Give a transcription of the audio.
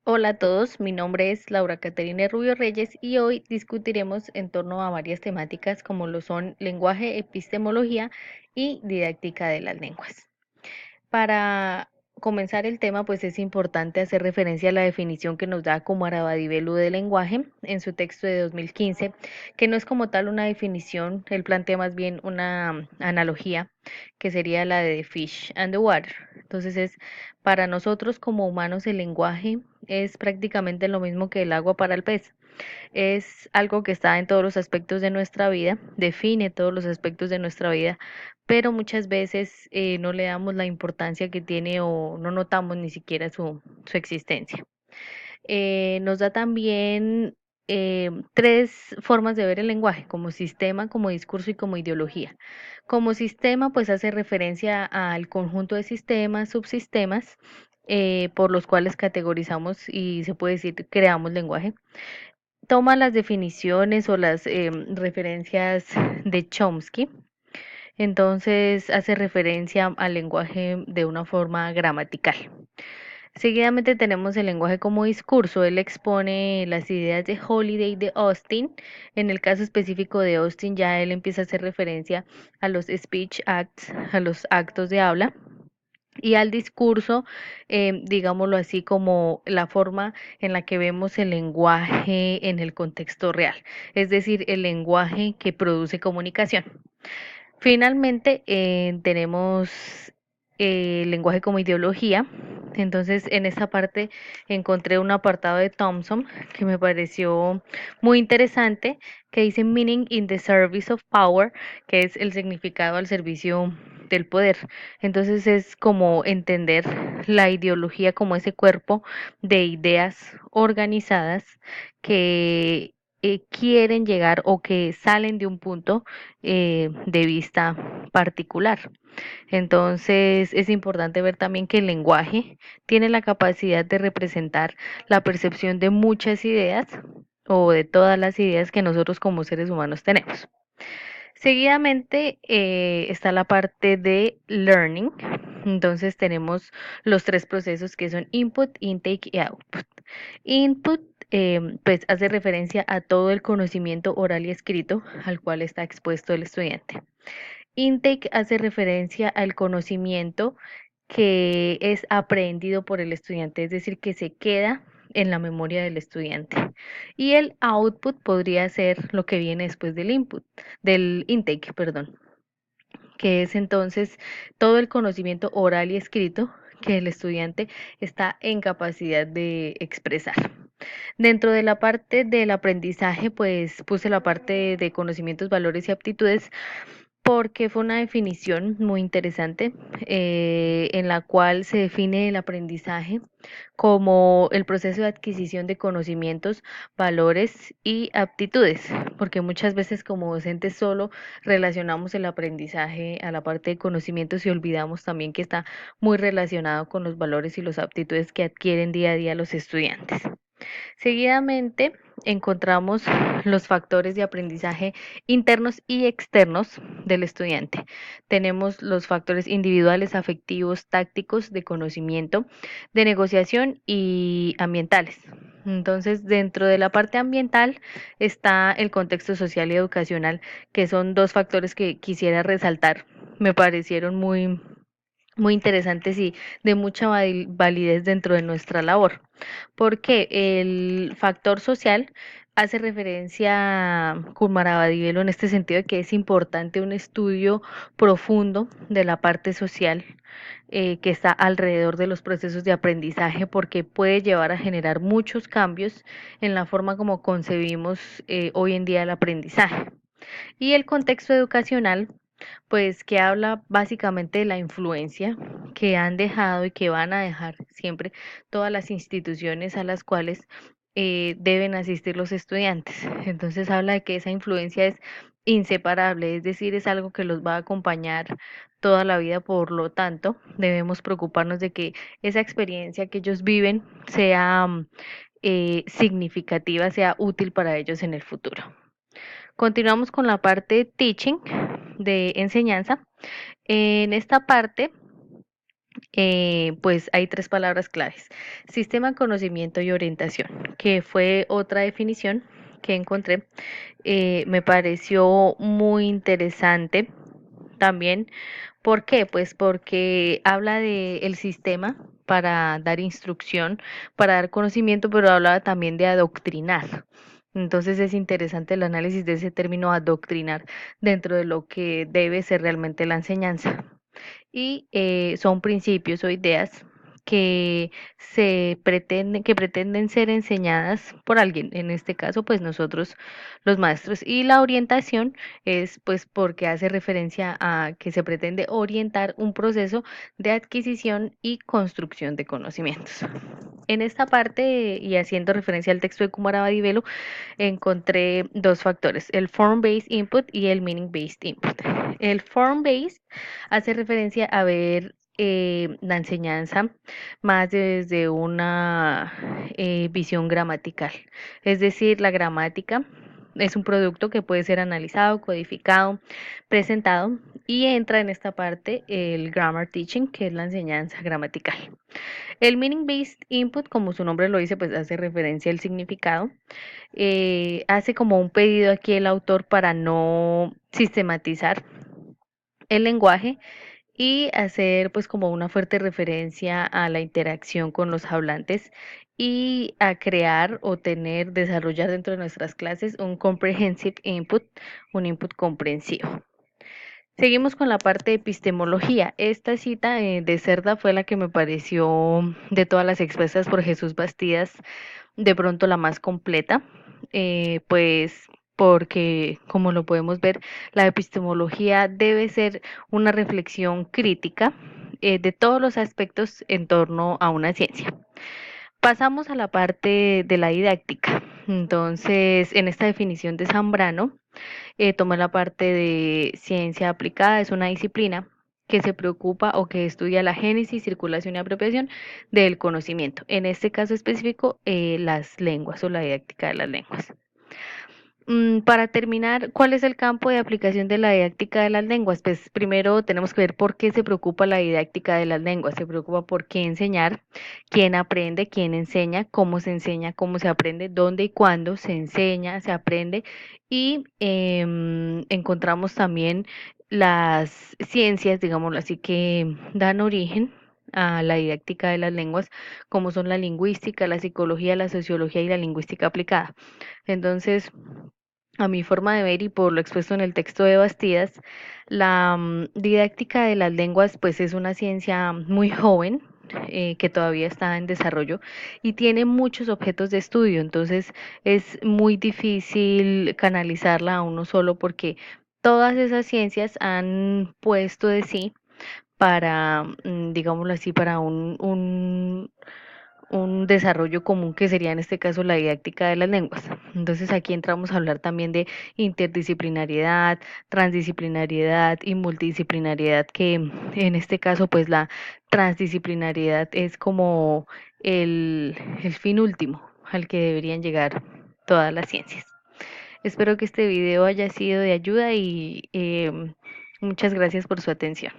Hola a todos, mi nombre es Laura Caterina Rubio Reyes y hoy discutiremos en torno a varias temáticas como lo son lenguaje, epistemología y didáctica de las lenguas. Para comenzar el tema, pues es importante hacer referencia a la definición que nos da Kumarabadivelu de lenguaje en su texto de 2015, que no es como tal una definición, él plantea más bien una analogía, que sería la de Fish and the Water. Entonces para nosotros como humanos el lenguaje es prácticamente lo mismo que el agua para el pez. Es algo que está en todos los aspectos de nuestra vida, define todos los aspectos de nuestra vida, pero muchas veces no le damos la importancia que tiene o no notamos ni siquiera su existencia. Nos da también tres formas de ver el lenguaje, como sistema, como discurso y como ideología. Como sistema, pues hace referencia al conjunto de sistemas, subsistemas, por los cuales categorizamos y se puede decir creamos lenguaje. Toma las definiciones o las referencias de Chomsky, entonces hace referencia al lenguaje de una forma gramatical. Seguidamente tenemos el lenguaje como discurso. Él expone las ideas de Holiday de Austin. En el caso específico de Austin, ya él empieza a hacer referencia a los speech acts, a los actos de habla. Y al discurso, digámoslo así, como la forma en la que vemos el lenguaje en el contexto real, es decir, el lenguaje que produce comunicación. Finalmente, tenemos el lenguaje como ideología. Entonces, en esta parte encontré un apartado de Thompson que me pareció muy interesante, que dice Meaning in the Service of Power, que es el significado al servicio del poder. Entonces, es como entender la ideología como ese cuerpo de ideas organizadas que quieren llegar o que salen de un punto de vista particular. Entonces es importante ver también que el lenguaje tiene la capacidad de representar la percepción de muchas ideas o de todas las ideas que nosotros como seres humanos tenemos. Seguidamente está la parte de learning. Entonces tenemos los tres procesos que son input, intake y output. Input pues hace referencia a todo el conocimiento oral y escrito al cual está expuesto el estudiante. Intake hace referencia al conocimiento que es aprendido por el estudiante, es decir, que se queda en la memoria del estudiante. Y el output podría ser lo que viene después del input, del intake, perdón, que es entonces todo el conocimiento oral y escrito que el estudiante está en capacidad de expresar. Dentro de la parte del aprendizaje, pues puse la parte de conocimientos, valores y aptitudes porque fue una definición muy interesante en la cual se define el aprendizaje como el proceso de adquisición de conocimientos, valores y aptitudes, porque muchas veces como docentes solo relacionamos el aprendizaje a la parte de conocimientos y olvidamos también que está muy relacionado con los valores y las aptitudes que adquieren día a día los estudiantes. Seguidamente encontramos los factores de aprendizaje internos y externos del estudiante. Tenemos los factores individuales, afectivos, tácticos, de conocimiento, de negociación y ambientales. Entonces, dentro de la parte ambiental está el contexto social y educacional, que son dos factores que quisiera resaltar. Me parecieron muy interesantes y de mucha validez dentro de nuestra labor, porque el factor social hace referencia a Kurmarabadivelo en este sentido de que es importante un estudio profundo de la parte social que está alrededor de los procesos de aprendizaje porque puede llevar a generar muchos cambios en la forma como concebimos hoy en día el aprendizaje. Y el contexto educacional pues que habla básicamente de la influencia que han dejado y que van a dejar siempre todas las instituciones a las cuales deben asistir los estudiantes. Entonces habla de que esa influencia es inseparable, es decir, es algo que los va a acompañar toda la vida, por lo tanto, debemos preocuparnos de que esa experiencia que ellos viven sea significativa, sea útil para ellos en el futuro. Continuamos con la parte teaching de enseñanza. En esta parte pues hay tres palabras claves: sistema, conocimiento y orientación, que fue otra definición que encontré. Me pareció muy interesante también. ¿Por qué? Pues porque habla de el sistema para dar instrucción, para dar conocimiento, pero habla también de adoctrinar. Entonces es interesante el análisis de ese término adoctrinar dentro de lo que debe ser realmente la enseñanza. Y son principios o ideas que que pretenden ser enseñadas por alguien, en este caso pues nosotros los maestros. Y la orientación es pues porque hace referencia a que se pretende orientar un proceso de adquisición y construcción de conocimientos. En esta parte, y haciendo referencia al texto de Kumara Badivelo, encontré dos factores: el form-based input y el meaning-based input. El form-based hace referencia a ver la enseñanza más desde una visión gramatical. Es decir, la gramática es un producto que puede ser analizado, codificado, presentado, y entra en esta parte el grammar teaching, que es la enseñanza gramatical. El meaning based input, como su nombre lo dice, pues hace referencia al significado. Hace como un pedido aquí el autor para no sistematizar el lenguaje y hacer pues como una fuerte referencia a la interacción con los hablantes y a crear o tener, desarrollar dentro de nuestras clases un comprehensive input, un input comprensivo. Seguimos con la parte de epistemología. Esta cita de Cerda fue la que me pareció, de todas las expuestas por Jesús Bastidas, de pronto la más completa, pues porque, como lo podemos ver, la epistemología debe ser una reflexión crítica de todos los aspectos en torno a una ciencia. Pasamos a la parte de la didáctica. Entonces, en esta definición de Zambrano, toma la parte de ciencia aplicada. Es una disciplina que se preocupa o que estudia la génesis, circulación y apropiación del conocimiento. En este caso específico, las lenguas o la didáctica de las lenguas. Para terminar, ¿cuál es el campo de aplicación de la didáctica de las lenguas? Pues primero tenemos que ver por qué se preocupa la didáctica de las lenguas. Se preocupa por qué enseñar, quién aprende, quién enseña, cómo se aprende, dónde y cuándo se enseña, se aprende. Y encontramos también las ciencias, digámoslo así, que dan origen a la didáctica de las lenguas, como son la lingüística, la psicología, la sociología y la lingüística aplicada. Entonces, a mi forma de ver y por lo expuesto en el texto de Bastidas, la didáctica de las lenguas pues es una ciencia muy joven, que todavía está en desarrollo y tiene muchos objetos de estudio. Entonces es muy difícil canalizarla a uno solo, porque todas esas ciencias han puesto de sí para, digámoslo así, para un desarrollo común, que sería en este caso la didáctica de las lenguas. Entonces aquí entramos a hablar también de interdisciplinariedad, transdisciplinariedad y multidisciplinariedad, que en este caso pues la transdisciplinariedad es como el fin último al que deberían llegar todas las ciencias. Espero que este video haya sido de ayuda y muchas gracias por su atención.